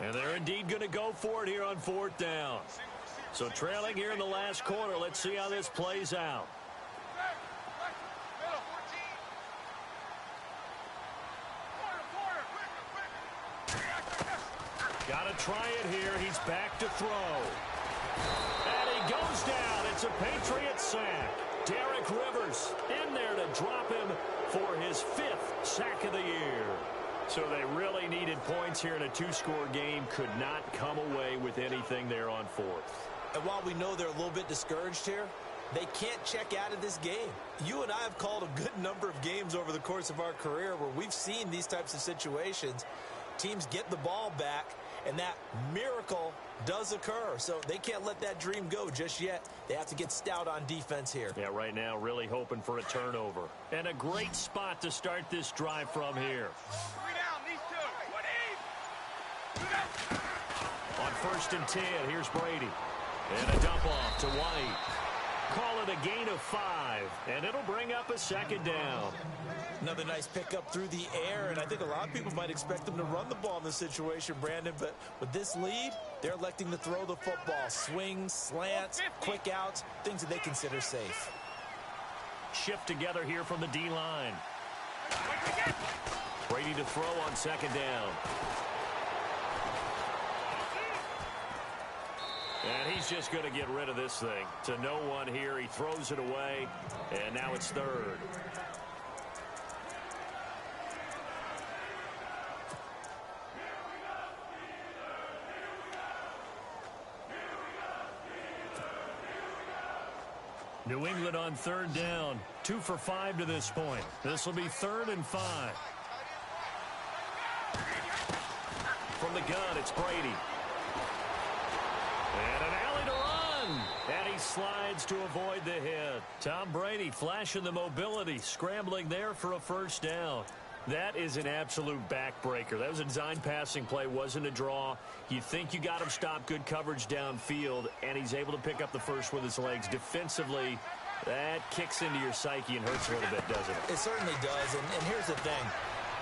And they're indeed going to go for it here on 4th down. So trailing here in the last quarter. Let's see how this plays out. Got to try it here. He's back to throw. And he goes down. It's a Patriot sack. Derek Rivers in there to drop him for his 5th sack of the year. So they really needed points here in a 2-score game. Could not come away with anything there on 4th. And while we know they're a little bit discouraged here, they can't check out of this game. You and I have called a good number of games over the course of our career where we've seen these types of situations. Teams get the ball back, and that miracle does occur. So they can't let that dream go just yet. They have to get stout on defense here. Yeah, right now really hoping for a turnover. And a great spot to start this drive from here. 3 down, these 2. On 1st and 10, here's Brady. And a dump off to White. Call it a gain of 5, and it'll bring up a 2nd down. Another nice pickup through the air, and I think a lot of people might expect them to run the ball in this situation, Brandon, but with this lead, they're electing to throw the football. Swings, slants, quick outs, things that they consider safe. Shift together here from the D-line. Brady to throw on 2nd down. And he's just going to get rid of this thing. To no one here. He throws it away, and now it's 3rd. New England on 3rd down. 2 for 5 to this point. This will be 3rd and 5. From the gun, it's Brady. And an alley to run. And he slides to avoid the hit. Tom Brady flashing the mobility, scrambling there for a 1st down. That is an absolute backbreaker. That was a design passing play, wasn't a draw. You think you got him stopped, good coverage downfield, and he's able to pick up the first with his legs. Defensively, that kicks into your psyche and hurts a little bit, doesn't it? It certainly does, and here's the thing.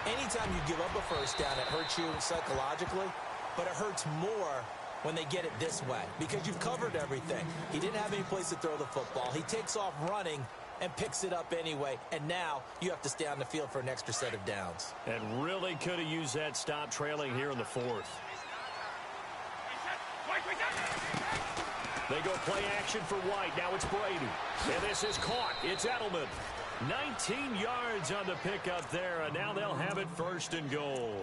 Anytime you give up a 1st down, it hurts you psychologically, but it hurts more when they get it this way because you've covered everything. He didn't have any place to throw the football. He takes off running and picks it up anyway, and now you have to stay on the field for an extra set of downs. And really could have used that stop trailing here in the 4th. They go play action for White. Now it's Brady. And this is caught. It's Edelman. 19 yards on the pickup there, and now they'll have it 1st and goal.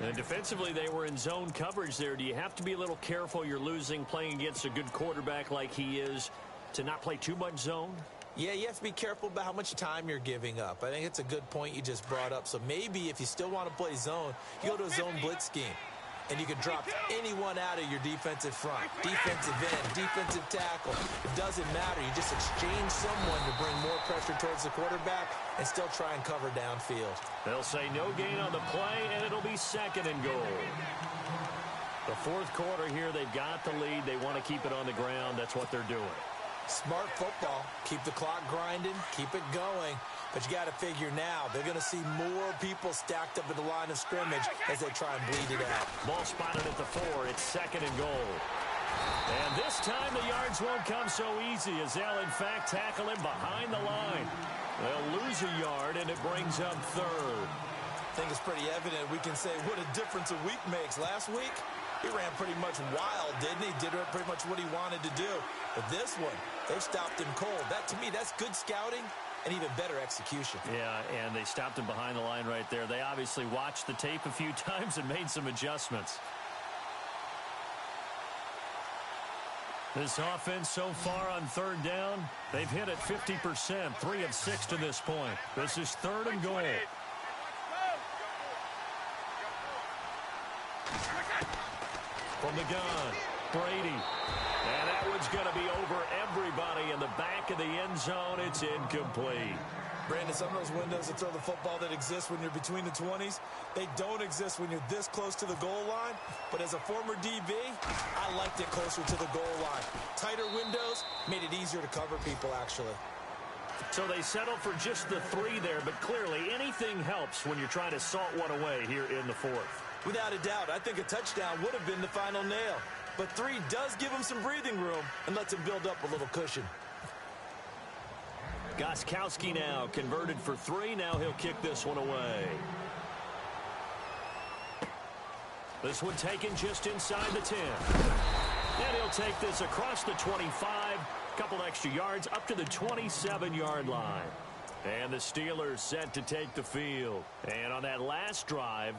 And defensively, they were in zone coverage there. Do you have to be a little careful? You're losing, playing against a good quarterback like he is, to not play too much zone? Yeah, you have to be careful about how much time you're giving up. I think it's a good point you just brought up. So maybe if you still want to play zone, you go to a zone blitz scheme. And you can drop anyone out of your defensive front. Defensive end, defensive tackle. It doesn't matter. You just exchange someone to bring more pressure towards the quarterback and still try and cover downfield. They'll say no gain on the play, and it'll be 2nd and goal. The 4th quarter here, they've got the lead. They want to keep it on the ground. That's what they're doing. Smart football. Keep the clock grinding. Keep it going. But you got to figure now, they're going to see more people stacked up at the line of scrimmage as they try and bleed it out. Ball spotted at the 4. It's 2nd and goal. And this time the yards won't come so easy as they'll, in fact, tackle him behind the line. They'll lose a yard, and it brings up 3rd. I think it's pretty evident. We can say what a difference a week makes. Last week, he ran pretty much wild, didn't he? Did pretty much what he wanted to do. But this one, they stopped him cold. That, to me, that's good scouting and even better execution. Yeah, and they stopped him behind the line right there. They obviously watched the tape a few times and made some adjustments. This offense so far on 3rd down, they've hit it 50%, 3 of 6 to this point. This is 3rd and goal. From the gun, Brady. And that one's going to be over everybody in the back of the end zone. It's incomplete. Brandon, some of those windows to throw the football that exist when you're between the 20s, they don't exist when you're this close to the goal line. But as a former DB, I liked it closer to the goal line. Tighter windows made it easier to cover people, actually. So they settle for just the 3 there, but clearly anything helps when you're trying to salt one away here in the 4th. Without a doubt, I think a touchdown would have been the final nail. But 3 does give him some breathing room and lets him build up a little cushion. Gostkowski now converted for 3. Now he'll kick this one away. This one taken just inside the 10. And he'll take this across the 25. Couple extra yards up to the 27-yard line. And the Steelers set to take the field. And on that last drive,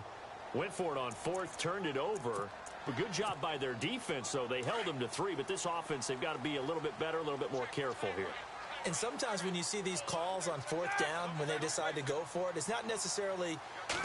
went for it on 4th, turned it over. But good job by their defense, though. They held them to 3, but this offense, they've got to be a little bit better, a little bit more careful here. And sometimes when you see these calls on 4th down, when they decide to go for it, it's not necessarily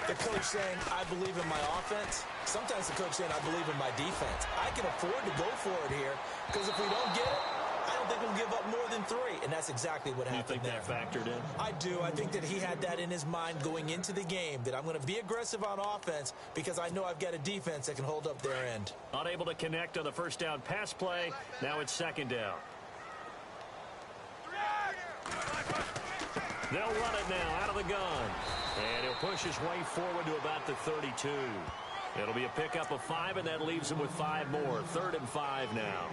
the coach saying, I believe in my offense. Sometimes the coach saying, I believe in my defense. I can afford to go for it here because if we don't get it, I don't think we'll give up more than 3. And that's exactly what happened there. You think that factored in? I do. I think that he had that in his mind going into the game, that I'm going to be aggressive on offense because I know I've got a defense that can hold up their end. Unable to connect on the first down pass play. Now it's 2nd down. They'll run it now out of the gun. And he'll push his way forward to about the 32. It'll be a pickup of 5, and that leaves him with 5 more. 3rd and 5 now.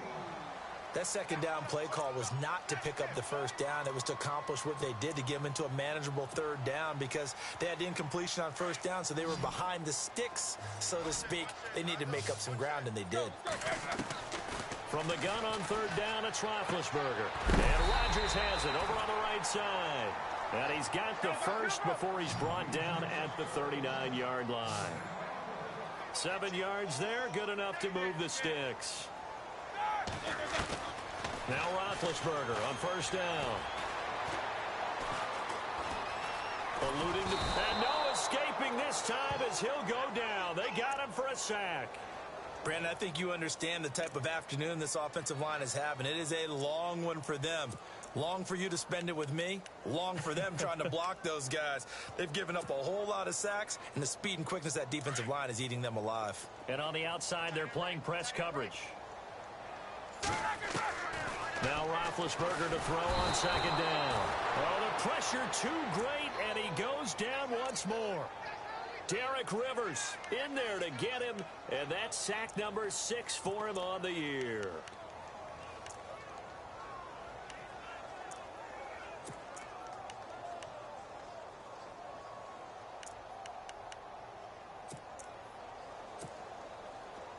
That 2nd down play call was not to pick up the 1st down. It was to accomplish what they did to get them into a manageable 3rd down because they had incompletion on 1st down, so they were behind the sticks, so to speak. They needed to make up some ground, and they did. From the gun on 3rd down, it's Roethlisberger. And Rodgers has it over on the right side. And he's got the first before he's brought down at the 39-yard line. 7 yards there, good enough to move the sticks. Now Roethlisberger on 1st down. Eluding and no escaping this time as he'll go down. They got him for a sack. Brandon, I think you understand the type of afternoon this offensive line is having. It is a long one for them. Long for you to spend it with me. Long for them trying to block those guys. They've given up a whole lot of sacks, and the speed and quickness of that defensive line is eating them alive. And on the outside, they're playing press coverage. Now Roethlisberger to throw on 2nd down. Oh, the pressure too great, and he goes down once more. Derek Rivers in there to get him, and that's sack number 6 for him on the year.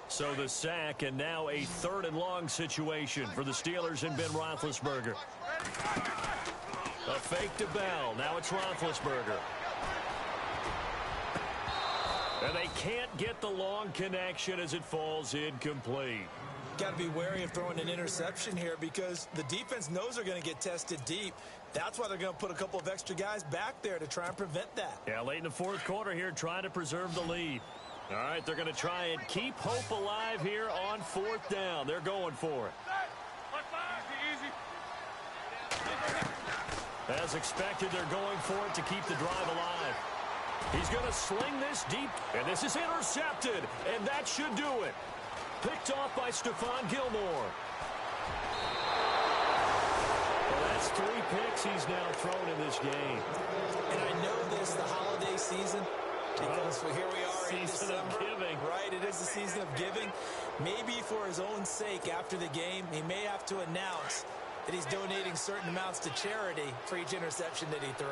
So the sack, and now a 3rd and long situation for the Steelers and Ben Roethlisberger. A fake to Bell. Now it's Roethlisberger. And they can't get the long connection as it falls incomplete. Got to be wary of throwing an interception here because the defense knows they're going to get tested deep. That's why they're going to put a couple of extra guys back there to try and prevent that. Yeah, late in the 4th quarter here, trying to preserve the lead. All right, they're going to try and keep hope alive here on 4th down. They're going for it. As expected, they're going for it to keep the drive alive. He's going to sling this deep, and this is intercepted, and that should do it. Picked off by Stephon Gilmore. Well, that's 3 picks he's now thrown in this game. And I know this, the holiday season, because here we are in Season of giving. Right, it is the season of giving. Maybe for his own sake after the game, he may have to announce that he's donating certain amounts to charity for each interception that he threw.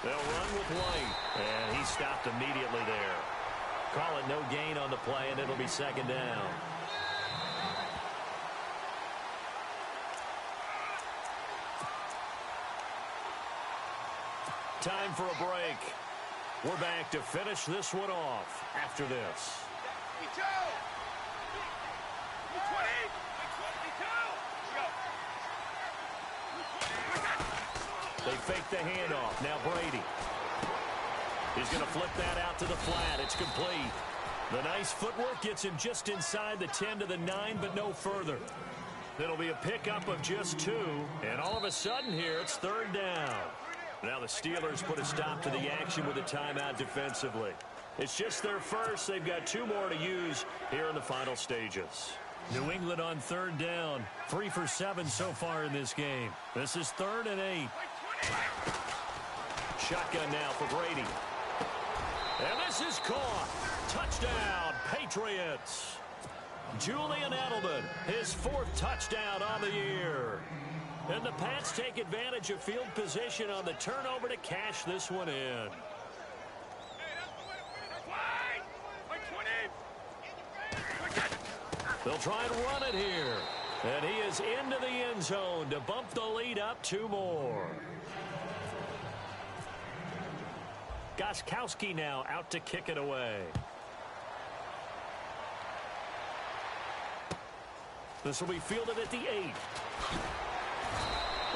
They'll run with White, and he stopped immediately there. Call it no gain on the play, and it'll be 2nd down. Time for a break. We're back to finish this one off after this. They fake the handoff. Now Brady. He's going to flip that out to the flat. It's complete. The nice footwork gets him just inside the 10 to the 9, but no further. It'll be a pickup of just 2, and all of a sudden here, it's 3rd down. Now the Steelers put a stop to the action with a timeout defensively. It's just their first. They've got 2 more to use here in the final stages. New England on 3rd down. 3 for 7 so far in this game. This is 3rd and 8. Shotgun now for Brady. And this This is caught. Touchdown, Patriots. Julian Edelman, his 4th touchdown on the year. And the Pats take advantage of field position on the turnover to cash this one in. They'll try and run it here. And he is into the end zone to bump the lead up 2 more. Gostkowski now out to kick it away. This will be fielded at the 8.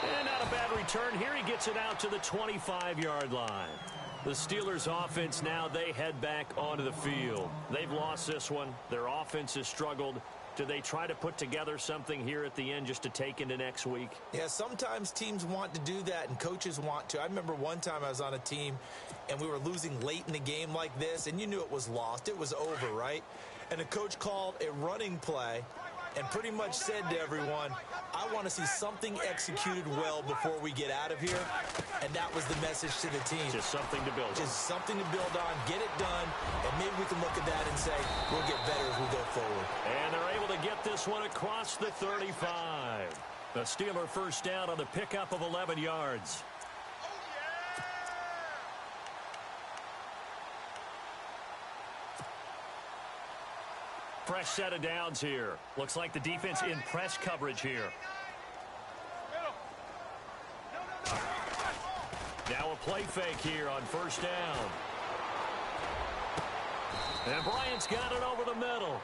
And not a bad return here. He gets it out to the 25-yard line. The Steelers' offense now, they head back onto the field. They've lost this one. Their offense has struggled. Do they try to put together something here at the end just to take into next week? Yeah, sometimes teams want to do that and coaches want to. I remember one time I was on a team and we were losing late in the game like this, and you knew it was lost. It was over, right? And the coach called a running play and pretty much said to everyone, I want to see something executed well before we get out of here. And that was the message to the team. Just something to build on. Just something to build on, get it done, and maybe we can look at that and say, we'll get better as we go forward. And they're able to get this one across the 35. The Steeler first down on the pickup of 11 yards. Fresh set of downs here. Looks like the defense in press coverage here. Now a play fake here on first down. And Bryant's got it over the middle.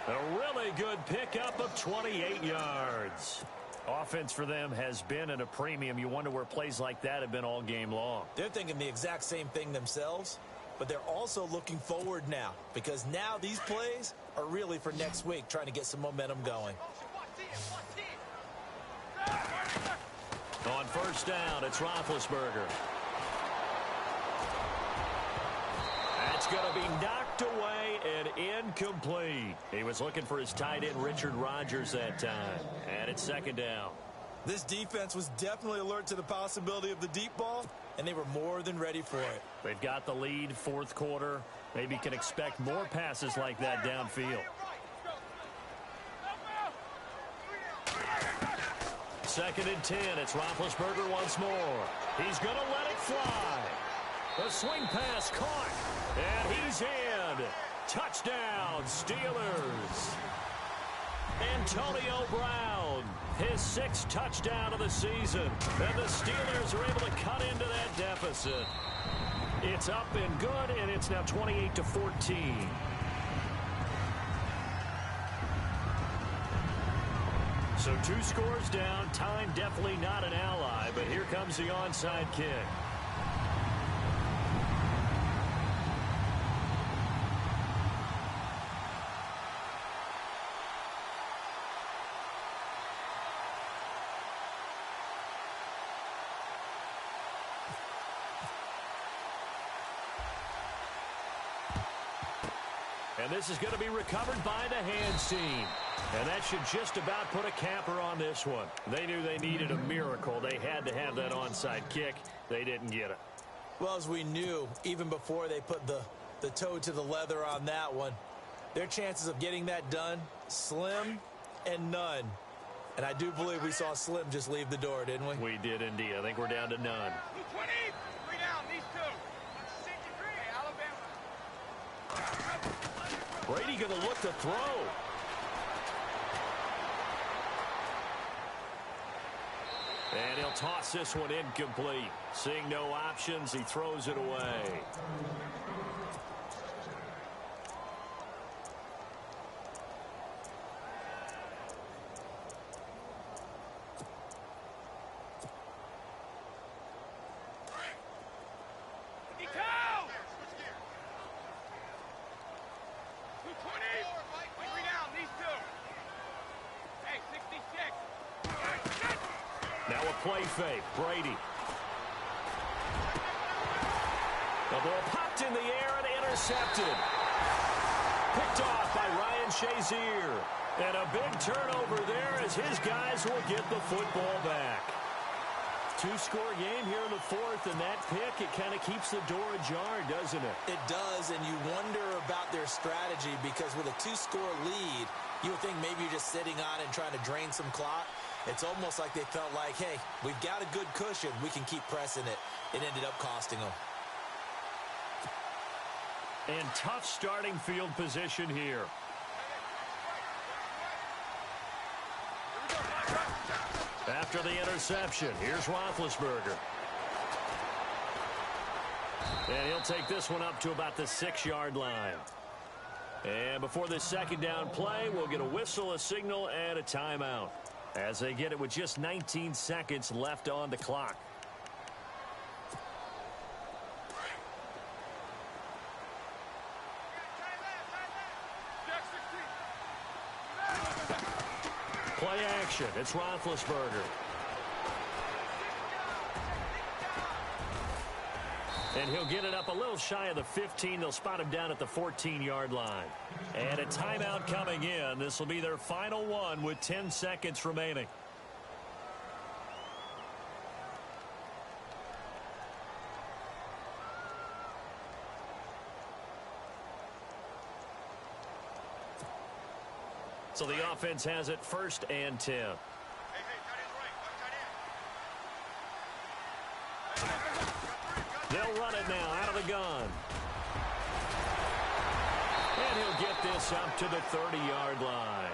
A really good pickup of 28 yards. Offense for them has been at a premium. You wonder where plays like that have been all game long. They're thinking the exact same thing themselves, but they're also looking forward now because now these plays are really for next week, trying to get some momentum going. On first down, it's Roethlisberger. That's going to be knocked away and incomplete. He was looking for his tight end, Richard Rodgers, that time. And it's second down. This defense was definitely alert to the possibility of the deep ball, and they were more than ready for it. They've got the lead, 4th quarter. Maybe can expect more passes like that downfield. Second and 10. It's Roethlisberger once more. He's going to let it fly. The swing pass caught. And he's in. Touchdown, Steelers. Antonio Brown, his 6th touchdown of the season. And the Steelers are able to cut into that deficit. It's up and good, and it's now 28-14. So 2 scores down. Time definitely not an ally, but here comes the onside kick. And this is going to be recovered by the hands team. And that should just about put a capper on this one. They knew they needed a miracle. They had to have that onside kick. They didn't get it. Well, as we knew, even before they put the toe to the leather on that one, their chances of getting that done, slim and none. And I do believe we saw Slim just leave the door, didn't we? We did indeed. I think we're down to none. 220, 3 down, these 2. 63, Alabama. Brady going to look to throw. And he'll toss this one incomplete. Seeing no options, he throws it away. Play fake, Brady. The ball popped in the air and intercepted. Picked off by Ryan Shazier. And a big turnover there as his guys will get the football back. Two-score game here in the fourth, and that pick, it kind of keeps the door ajar, doesn't it? It does, and you wonder about their strategy because with a two-score lead, you would think maybe you're just sitting on it and trying to drain some clock. It's almost like they felt like, hey, we've got a good cushion. We can keep pressing it. It ended up costing them. And tough starting field position here. After the interception, here's Roethlisberger. And he'll take this one up to about the 6-yard line. And before this second down play, we'll get a whistle, a signal, and a timeout, as they get it with just 19 seconds left on the clock. Play action. It's Roethlisberger. And he'll get it up a little shy of the 15. They'll spot him down at the 14-yard line. And a timeout coming in. This will be their final one with 10 seconds remaining. So the offense has it 1st and 10. They'll run it now out of the gun. And he'll get this up to the 30-yard line.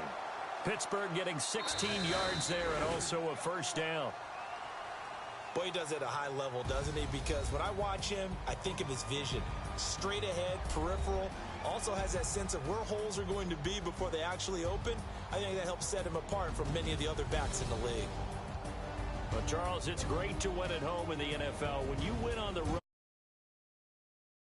Pittsburgh getting 16 yards there and also a 1st down. Boy, he does it at a high level, doesn't he? Because when I watch him, I think of his vision. Straight ahead, peripheral. Also has that sense of where holes are going to be before they actually open. I think that helps set him apart from many of the other backs in the league. Well, Charles, it's great to win at home in the NFL. When you win on the road,